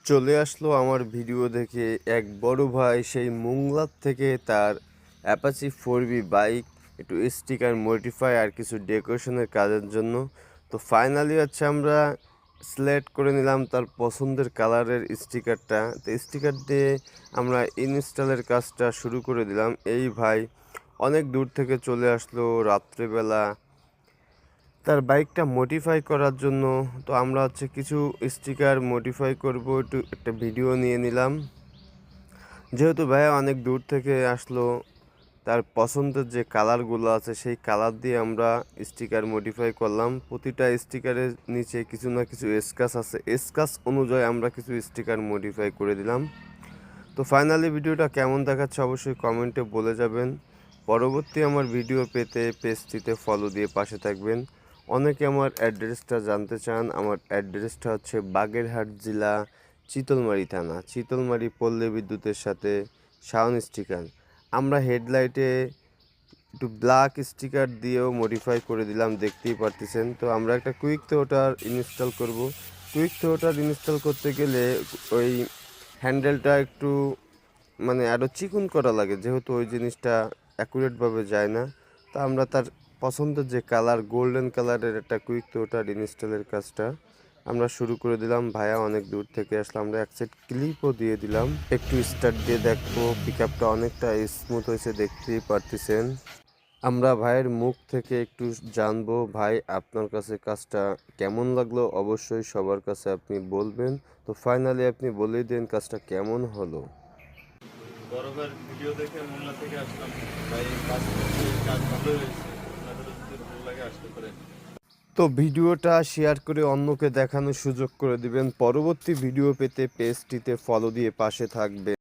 চলে আসলো আমার ভিডিও দেখে এক বড় ভাই সেই মোংলার থেকে তার অ্যাপাচি 4বি বাইক একটু স্টিকার মডিফাই আর কিছু ডেকোরেশনের কাজের জন্য। তো ফাইনালি হচ্ছে আমরা সিলেক্ট করে নিলাম তার পছন্দের কালারের স্টিকারটা। তো স্টিকার দিয়ে আমরা ইনস্টলের কাজটা শুরু করে দিলাম। এই ভাই অনেক দূর থেকে চলে আসলো রাত্রেবেলা তার বাইকটা মডিফাই করার জন্য। তো আমরা হচ্ছে কিছু স্টিকার মডিফাই করব, একটু একটা ভিডিও নিয়ে নিলাম। যেহেতু ভাইয়া অনেক দূর থেকে আসলো, তার পছন্দের যে কালারগুলো আছে সেই কালার দিয়ে আমরা স্টিকার মডিফাই করলাম। প্রতিটা স্টিকারের নিচে কিছু না কিছু স্ক্র্যাচ আছে, স্ক্র্যাচ অনুযায়ী আমরা কিছু স্টিকার মডিফাই করে দিলাম। তো ফাইনালি ভিডিওটা কেমন দেখাচ্ছে অবশ্যই কমেন্টে বলে যাবেন। পরবর্তী আমার ভিডিও পেতে পেজটিতে ফলো দিয়ে পাশে থাকবেন। অনেকে আমার অ্যাড্রেসটা জানতে চান। আমার অ্যাড্রেসটা হচ্ছে বাগেরহাট জেলা, চিতলমারি থানা, চিতলমারি পল্লী বিদ্যুতের সাথে শাওন স্টিকার। আমরা হেডলাইটে একটু ব্ল্যাক স্টিকার দিয়েও মডিফাই করে দিলাম, দেখতেই পারতেছেন। তো আমরা একটা কুইক থ্রোটার ইনস্টল করব। কুইক থ্রোটার ইনস্টল করতে গেলে ওই হ্যান্ডেলটা একটু মানে আরও চিকন করা লাগে, যেহেতু ওই জিনিসটা অ্যাকুরেটভাবে যায় না। তা আমরা তার পছন্দের যে কালার গোল্ডেন কালারের একটা কুইক থ্রোটার ইনস্টলের কাজটা আমরা শুরু করে দিলাম। ভাইয়া অনেক দূর থেকে আসলে আমরা এক সেট ক্লিপও দিয়ে দিলাম। একটু স্টার্ট দিয়ে দেখবো, পিক আপটা অনেকটা স্মুথ হয়েছে, দেখতেই পারতেছেন। আমরা ভাইয়ের মুখ থেকে একটু জানবো, ভাই আপনার কাছে কাজটা কেমন লাগলো অবশ্যই সবার কাছে আপনি বলবেন। তো ফাইনালি আপনি বলেই দেন কাজটা কেমন হলো। বড় ভাইয়ের ভিডিও দেখে মোংলা থেকে আসলাম। ভাই কাজ করছে, কাজ ভালোই হয়েছে। আপনাদেরও যদি ভালো লাগে আসতে পারেন। তো ভিডিওটা শেয়ার করে অন্যকে দেখানোর সুযোগ করে দিবেন। পরবর্তী ভিডিও পেতে পেজটিতে ফলো দিয়ে পাশে থাকবেন।